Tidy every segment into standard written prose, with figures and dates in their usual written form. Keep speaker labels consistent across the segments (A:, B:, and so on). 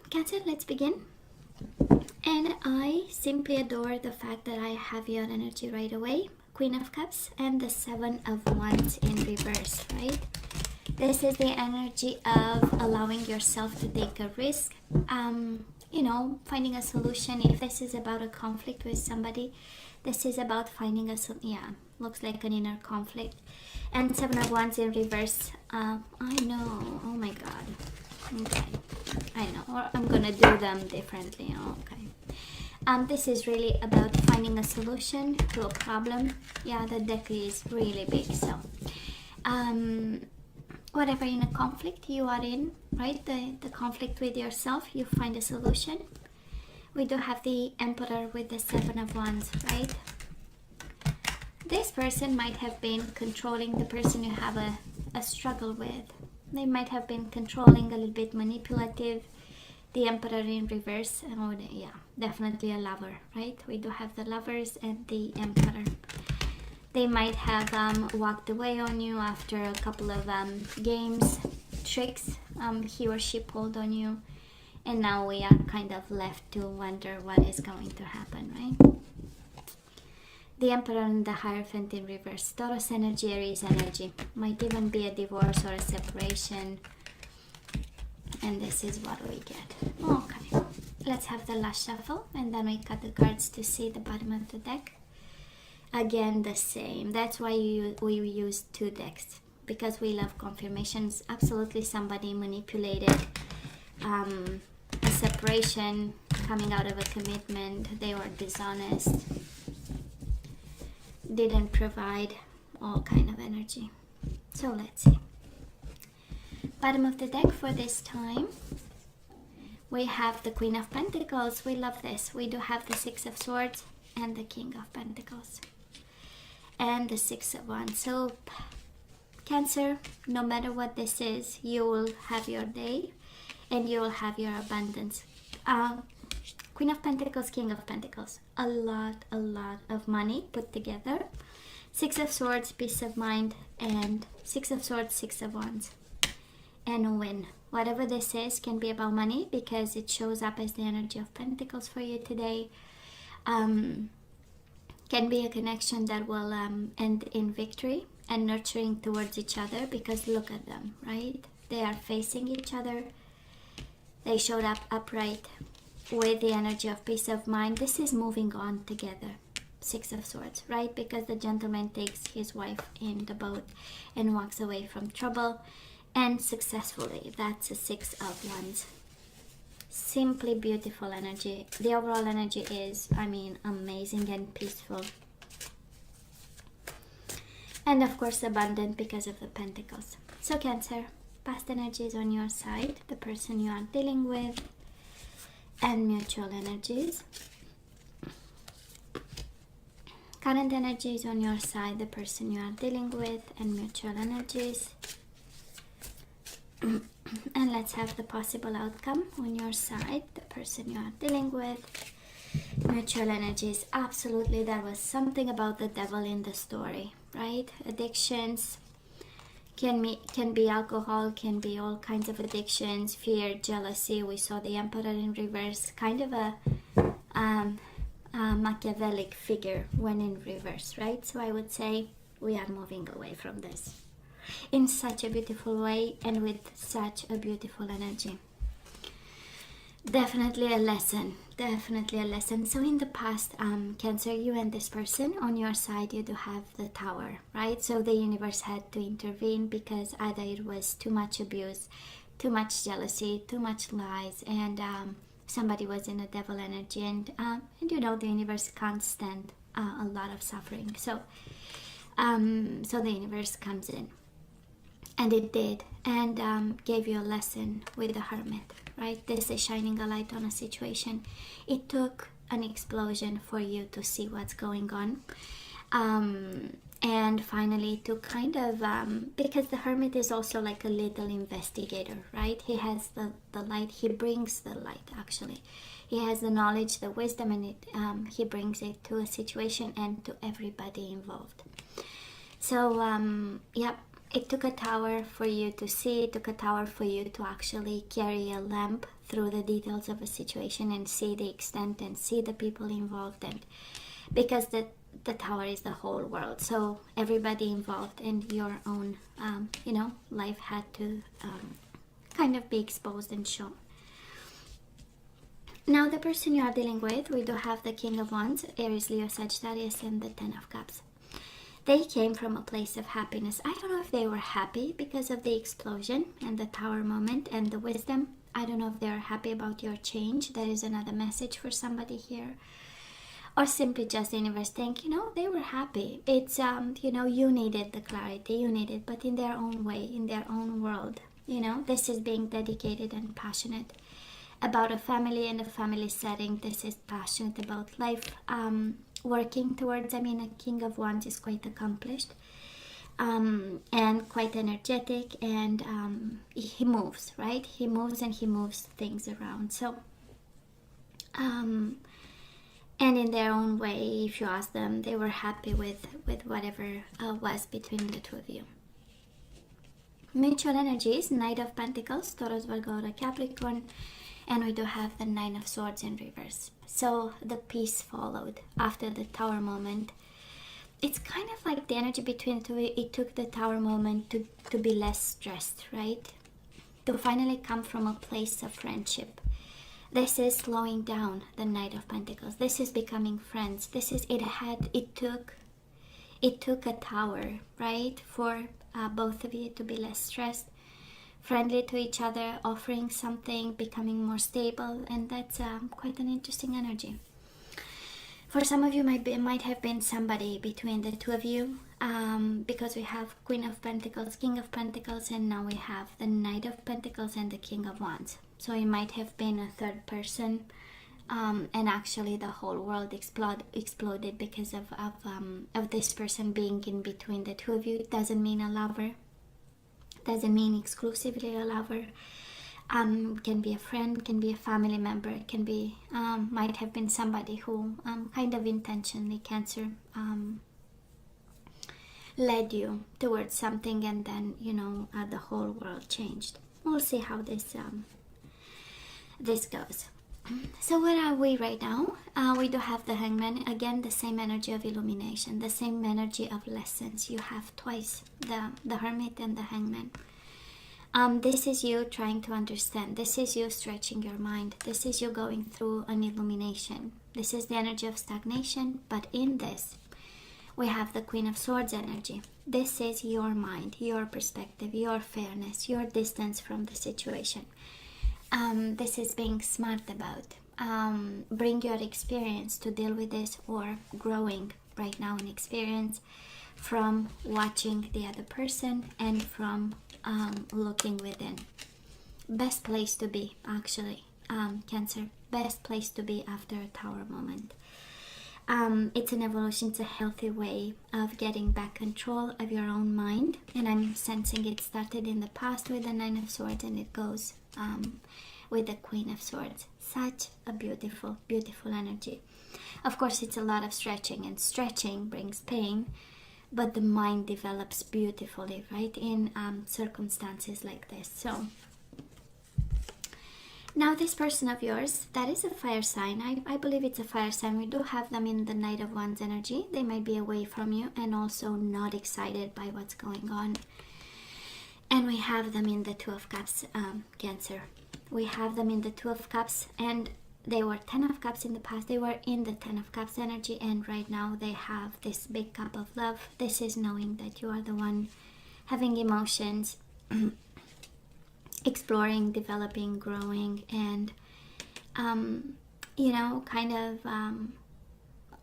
A: Cancer, let's begin. And I simply adore the fact that I have your energy right away. Queen of Cups and the Seven of Wands in reverse, right? This is the energy of allowing yourself to take a risk, finding a solution. If this is about a conflict with somebody, this is about finding a solution. Yeah, looks like an inner conflict. And Seven of Wands in reverse. I know. Oh my God. Okay. I know. Or I'm gonna do them differently. Okay. This is really about finding a solution to a problem. Yeah, the deck is really big. So, whatever in a conflict you are in, right? The conflict with yourself, you find a solution. We do have the Emperor with the Seven of Wands, right? This person might have been controlling the person you have a struggle with. They might have been controlling, a little bit manipulative. The Emperor in reverse. Oh, yeah, definitely a lover, right? We do have the Lovers and the Emperor. They might have walked away on you after a couple of games, tricks he or she pulled on you. And now we are kind of left to wonder what is going to happen, right? The Emperor and the Hierophant in reverse. Taurus energy, Aries energy. Might even be a divorce or a separation. And this is what we get. Okay. Let's have the last shuffle. And then we cut the cards to see the bottom of the deck. Again, the same. That's why we use two decks. Because we love confirmations. Absolutely somebody manipulated. A separation. Coming out of a commitment. They were dishonest. Didn't provide, all kind of energy. So let's see. Bottom of the deck for this time, we have the Queen of Pentacles. We love this. We do have the Six of Swords and the King of Pentacles and the Six of Wands. So Cancer, no matter what this is, you will have your day and you will have your abundance. Queen of Pentacles, King of Pentacles. A lot of money put together. Six of Swords, peace of mind, and Six of Swords, Six of Wands. And a win. Whatever this is can be about money because it shows up as the energy of Pentacles for you today. Can be a connection that will end in victory and nurturing towards each other because look at them, right? They are facing each other. They showed up upright. With the energy of peace of mind, this is moving on together. Six of Swords, right? Because the gentleman takes his wife in the boat and walks away from trouble and successfully. That's a Six of Wands. Simply beautiful energy. The overall energy is, amazing and peaceful. And of course abundant because of the Pentacles. So Cancer, past energy is on your side, the person you are dealing with, and mutual energies. Current energy is on your side, the person you are dealing with, and mutual energies. And let's have the possible outcome on your side, the person you are dealing with, mutual energies. Absolutely, there was something about the devil in the story, right? Addictions. Can be alcohol, can be all kinds of addictions, fear, jealousy. We saw the Emperor in reverse, kind of a Machiavellic figure when in reverse, right? So I would say we are moving away from this in such a beautiful way and with such a beautiful energy. Definitely a lesson. So in the past, Cancer, you and this person on your side, you do have the Tower, right? So the universe had to intervene because either it was too much abuse, too much jealousy, too much lies, and somebody was in a devil energy, and the universe can't stand a lot of suffering. So the universe comes in, and it did, and gave you a lesson with the Hermit. Right? This is shining a light on a situation. It took an explosion for you to see what's going on. And finally to kind of, because the Hermit is also like a little investigator, right? He has the light, he brings the light actually. He has the knowledge, the wisdom, and he brings it to a situation and to everybody involved. So, it took a tower for you to see. It took a tower for you to actually carry a lamp through the details of a situation and see the extent and see the people involved, and because the Tower is the whole world, so everybody involved in your own life had to kind of be exposed and shown. Now the person you are dealing with, we do have the King of Wands, Aries, Leo, Sagittarius, and the Ten of Cups. They came from a place of happiness. I don't know if they were happy because of the explosion and the Tower moment and the wisdom. I don't know if they're happy about your change. There is another message for somebody here. Or simply just the universe think, they were happy. It's, you needed the clarity, you needed, but in their own way, in their own world. This is being dedicated and passionate about a family and a family setting. This is passionate about life, working towards, a King of Wands is quite accomplished and quite energetic, and he moves, right? He moves and he moves things around. So, and in their own way, if you ask them, they were happy with whatever was between the two of you. Mutual energies, Knight of Pentacles, Taurus, Virgo, Capricorn, and we do have the Nine of Swords in reverse. So the peace followed after the Tower moment. It's kind of like the energy between the two. It took the Tower moment to be less stressed, right? To finally come from a place of friendship. This is slowing down the Knight of Pentacles. This is becoming friends. This is it took a Tower, right, for both of you to be less stressed, friendly to each other, offering something, becoming more stable, and that's quite an interesting energy. For some of you, might have been somebody between the two of you, because we have Queen of Pentacles, King of Pentacles, and now we have the Knight of Pentacles and the King of Wands. So it might have been a third person, and actually the whole world exploded because of this person being in between the two of you. It doesn't mean a lover. Doesn't mean exclusively a lover. Can be a friend, can be a family member, can be might have been somebody who kind of intentionally, Cancer, led you towards something, and then the whole world changed. We'll see how this goes. So where are we right now? We do have the Hangman. Again, the same energy of illumination, the same energy of lessons. You have twice the Hermit and the Hangman. This is you trying to understand. This is you stretching your mind. This is you going through an illumination. This is the energy of stagnation, but in this, we have the Queen of Swords energy. This is your mind, your perspective, your fairness, your distance from the situation. This is being smart about. Bring your experience to deal with this, or growing right now in experience from watching the other person and from looking within. Best place to be, actually, Cancer. Best place to be after a Tower moment. It's an evolution. It's a healthy way of getting back control of your own mind, and I'm sensing it started in the past with the Nine of Swords, and it goes with the Queen of Swords. Such a beautiful, beautiful energy. Of course, it's a lot of stretching, and stretching brings pain, but the mind develops beautifully, right, in circumstances like this. So now this person of yours, that is a fire sign. I believe it's a fire sign. We do have them in the Knight of Wands energy. They might be away from you and also not excited by what's going on. And we have them in the Two of Cups, Cancer. We have them in the Two of Cups, and they were Ten of Cups in the past. They were in the Ten of Cups energy, and right now they have this big cup of love. This is knowing that you are the one having emotions, exploring, developing, growing, and kind of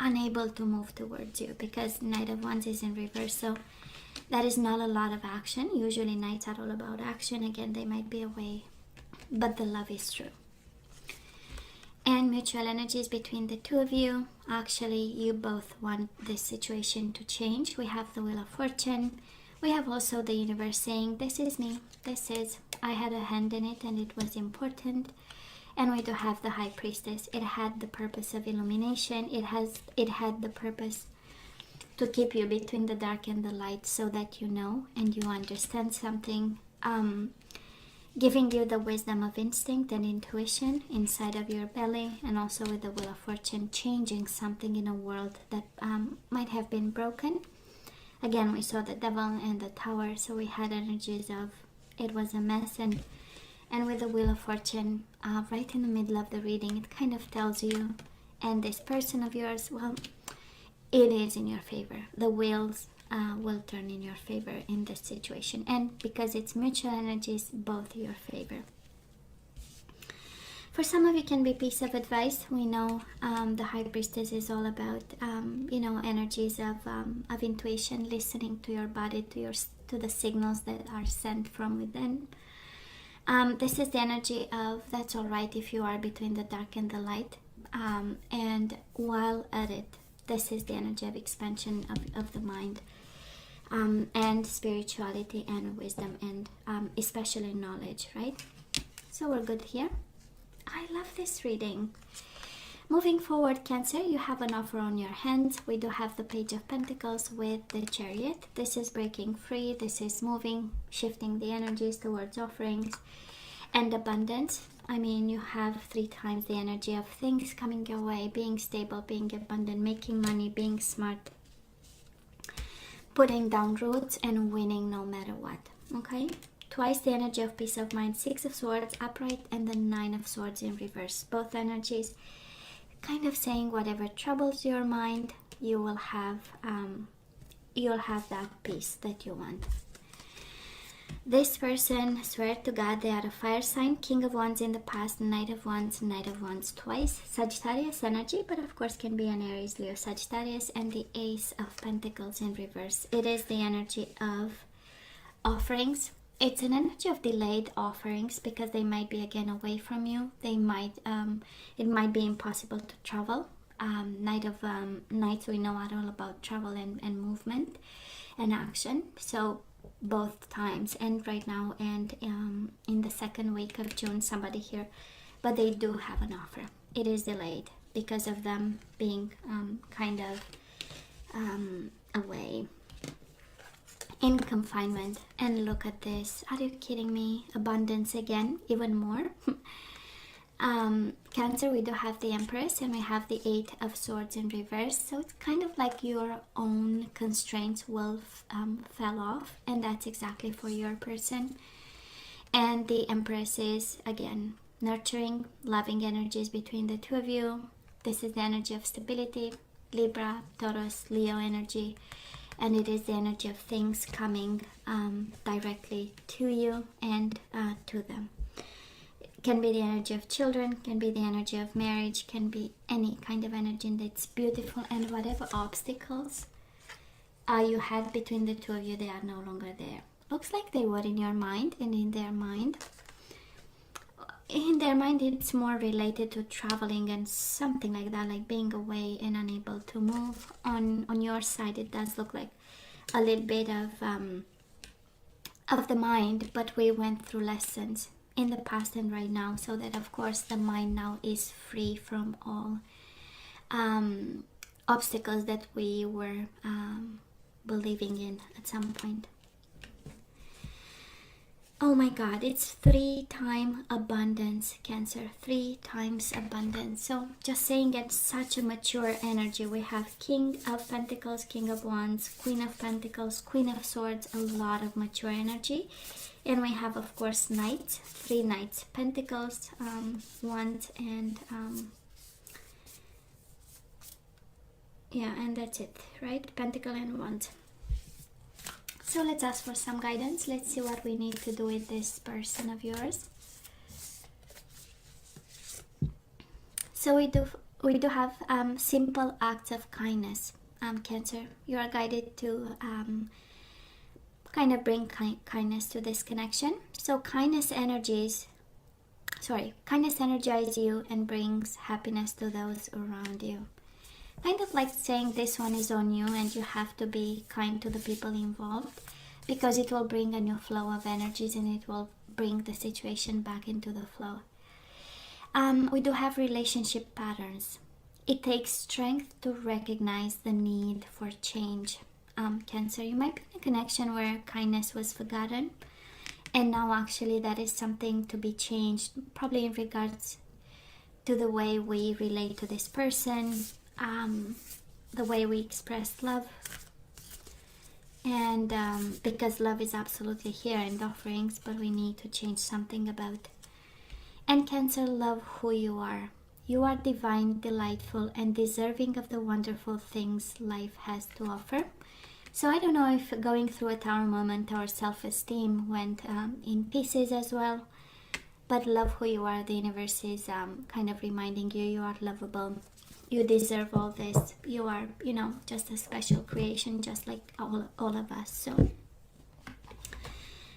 A: unable to move towards you, because Knight of Wands is in reverse, so that is not a lot of action. Usually Knights are all about action. Again, they might be away, but the love is true. And mutual energies between the two of you. Actually, you both want this situation to change. We have the Wheel of Fortune. We have also the universe saying, this is me. This is, I had a hand in it and it was important. And we do have the High Priestess. It had the purpose of illumination. It had the purpose to keep you between the dark and the light, so that you know and you understand something. giving you the wisdom of instinct and intuition inside of your belly, and also with the Wheel of Fortune, changing something in a world that might have been broken. Again, we saw the Devil and the Tower, so we had energies of it was a mess, and with the Wheel of Fortune right in the middle of the reading, it kind of tells you, and this person of yours, well, it is in your favor. The wheels will turn in your favor in this situation, and because it's mutual energies, both your favor. For some of you, can be a piece of advice. We know the High Priestess is all about energies of intuition, listening to your body, to the signals that are sent from within. This is the energy of that's all right if you are between the dark and the light, and while at it, this is the energy of expansion of the mind, and spirituality and wisdom, and especially knowledge, right? So we're good here. I love this reading. Moving forward, Cancer, you have an offer on your hands. We do have the Page of Pentacles with the Chariot. This is breaking free. This is moving, shifting the energies towards offerings and abundance. I mean, you have 3 times the energy of things coming your way, being stable, being abundant, making money, being smart, putting down roots, and winning no matter what. Okay? Twice the energy of peace of mind, 6 of Swords upright, and the 9 of Swords in reverse. Both energies kind of saying whatever troubles your mind, you'll have that peace that you want. This person, swear to God, they are a fire sign. King of Wands in the past, Knight of Wands twice. Sagittarius energy, but of course can be an Aries, Leo, Sagittarius, and the Ace of Pentacles in reverse. It is the energy of offerings. It's an energy of delayed offerings because they might be again away from you. They might, it might be impossible to travel. Knights, we know are all about travel and movement and action. So both times, and right now, and in the second week of June, somebody here, but they do have an offer. It is delayed because of them being kind of away in confinement. And look at this. Are you kidding me? Abundance again, even more. Cancer, we do have the Empress, and we have the 8 of Swords in reverse. So it's kind of like your own constraints will fell off, and that's exactly for your person. And the Empress is again nurturing, loving energies between the two of you. This is the energy of stability, Libra, Taurus, Leo energy. And it is the energy of things coming directly to you and to them. It can be the energy of children, can be the energy of marriage, can be any kind of energy that's beautiful. And whatever obstacles you had between the two of you, they are no longer there. Looks like they were in your mind and in their mind. In their mind, it's more related to traveling and something like that, like being away and unable to move. On your side, it does look like a little bit of the mind, but we went through lessons in the past and right now, so that of course the mind now is free from all obstacles that we were believing in at some point. Oh my God, it's 3 times abundance, Cancer, 3 times abundance. So just saying, it's such a mature energy. We have King of Pentacles, King of Wands, Queen of Pentacles, Queen of Swords, a lot of mature energy. And we have, of course, Knights, 3 Knights, Pentacles, Wands, and yeah, and that's it, right? Pentacle and Wands. So let's ask for some guidance. Let's see what we need to do with this person of yours. So we do have simple acts of kindness. Cancer, you are guided to kind of bring kindness to this connection. So kindness energizes you and brings happiness to those around you. Kind of like saying this one is on you and you have to be kind to the people involved, because it will bring a new flow of energies and it will bring the situation back into the flow. We do have relationship patterns. It takes strength to recognize the need for change. Cancer, you might be in a connection where kindness was forgotten And now actually that is something to be changed, probably in regards to the way we relate to this person, the way we express love. And because love is absolutely here in the offerings, but we need to change something about. And Cancer, love who you are. You are divine, delightful, and deserving of the wonderful things life has to offer. So I don't know if going through a Tower moment or self-esteem went in pieces as well. But love who you are. The universe is kind of reminding you are lovable. You deserve all this. You are, you know, just a special creation, just like all of us. So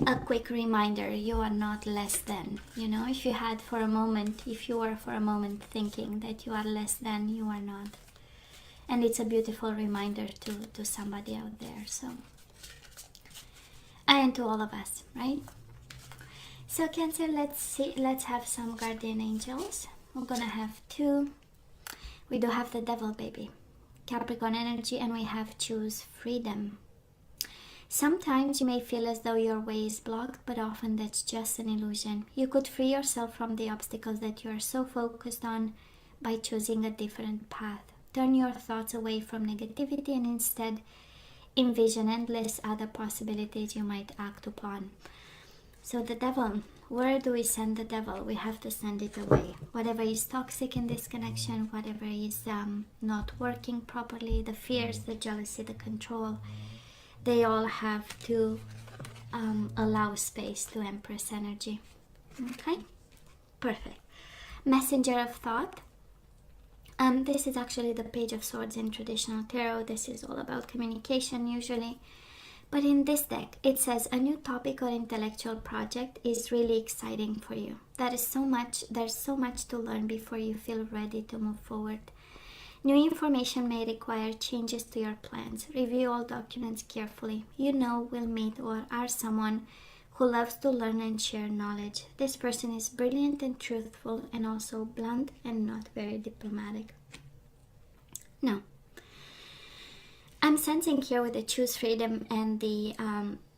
A: a quick reminder, you are not less than. You know, if you were for a moment thinking that you are less than, you are not. And it's a beautiful reminder to somebody out there. So, and to all of us, right? So Cancer, let's have some guardian angels. We're gonna have 2. We do have the Devil, baby, Capricorn energy, and we have choose freedom. Sometimes you may feel as though your way is blocked, but often that's just an illusion. You could free yourself from the obstacles that you are so focused on by choosing a different path. Turn your thoughts away from negativity and instead envision endless other possibilities you might act upon. So the Devil, where do we send the Devil? We have to send it away. Whatever is toxic in this connection, whatever is not working properly, the fears, the jealousy, the control, they all have to allow space to Empress energy. Okay? Perfect. Messenger of thought. This is actually the Page of Swords in traditional tarot. This is all about communication usually. But in this deck, it says a new topic or intellectual project is really exciting for you. There's so much to learn before you feel ready to move forward. New information may require changes to your plans. Review all documents carefully. You know, will meet or are someone who loves to learn and share knowledge. This person is brilliant and truthful and also blunt and not very diplomatic. No. I'm sensing here with the choose freedom and the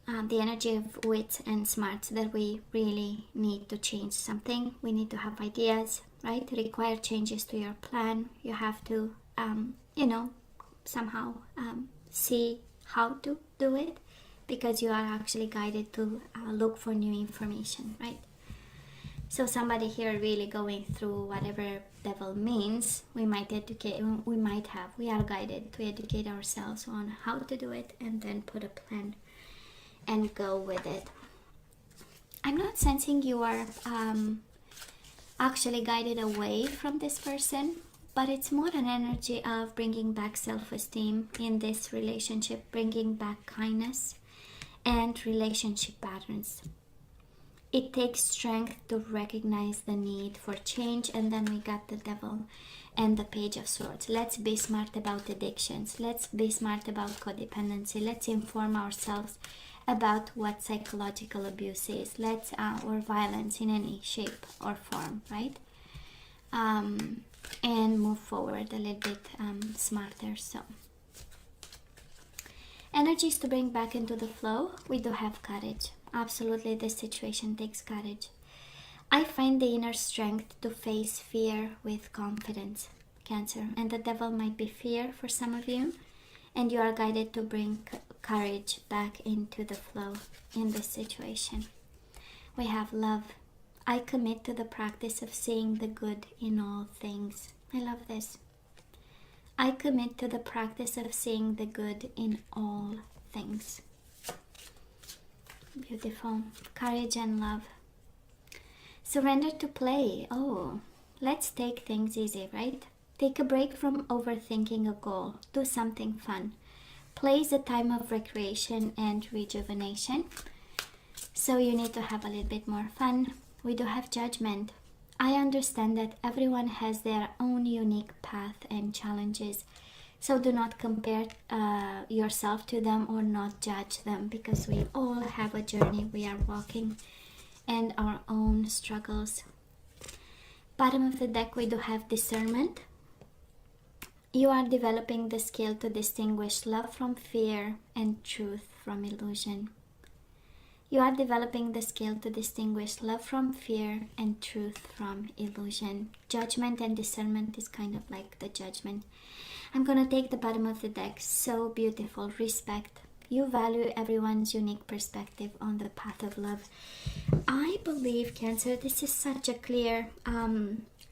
A: energy of wit and smarts that we really need to change something. We need to have ideas, right? Require changes to your plan. You have to, somehow see how to do it, because you are actually guided to look for new information, right? So somebody here really going through whatever Devil means, we are guided to educate ourselves on how to do it and then put a plan and go with it. I'm not sensing you are actually guided away from this person, but it's more an energy of bringing back self-esteem in this relationship, bringing back kindness and relationship patterns. It takes strength to recognize the need for change. And then we got the Devil and the Page of Swords. Let's be smart about addictions. Let's be smart about codependency. Let's inform ourselves about what psychological abuse is. Or violence in any shape or form, right? And move forward a little bit smarter. So, energies to bring back into the flow. We do have courage. Absolutely, this situation takes courage. I find the inner strength to face fear with confidence, Cancer. And the Devil might be fear for some of you. And you are guided to bring courage back into the flow in this situation. We have love. I commit to the practice of seeing the good in all things. I love this. I commit to the practice of seeing the good in all things. Beautiful. Courage and love. Surrender to play. Oh, let's take things easy, right? Take a break from overthinking a goal. Do something fun. Play is a time of recreation and rejuvenation. So you need to have a little bit more fun. We do have judgment. I understand that everyone has their own unique path and challenges. So do not compare yourself to them or not judge them, because we all have a journey we are walking and our own struggles. Bottom of the deck, we do have discernment. You are developing the skill to distinguish love from fear and truth from illusion. You are developing the skill to distinguish love from fear and truth from illusion. Judgment and discernment is kind of like the judgment. I'm gonna take the bottom of the deck. So beautiful. Respect. You value everyone's unique perspective on the path of love. I believe, Cancer, this is such a clear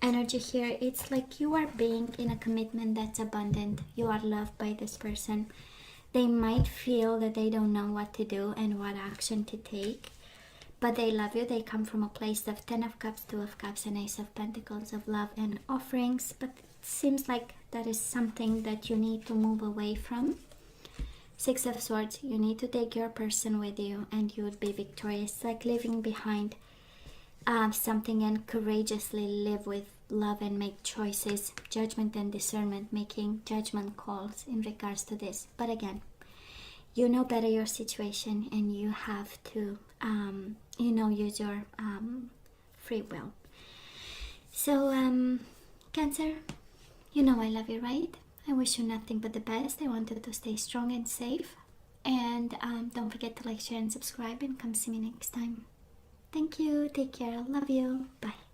A: energy here. It's like you are being in a commitment that's abundant. You are loved by this person. They might feel that they don't know what to do and what action to take, but they love you. They come from a place of 10 of Cups, 2 of Cups, and Ace of Pentacles of love and offerings, but it seems like that is something that you need to move away from. 6 of Swords, you need to take your person with you and you would be victorious. It's like leaving behind something and courageously live with love and make choices. Judgment and discernment, making judgment calls in regards to this. But again, you know better your situation and you have to use your free will. So Cancer, you know I love you, right? I wish you nothing but the best. I want you to stay strong and safe, and don't forget to like, share and subscribe, and come see me next time. Thank you. Take care. Love you. Bye.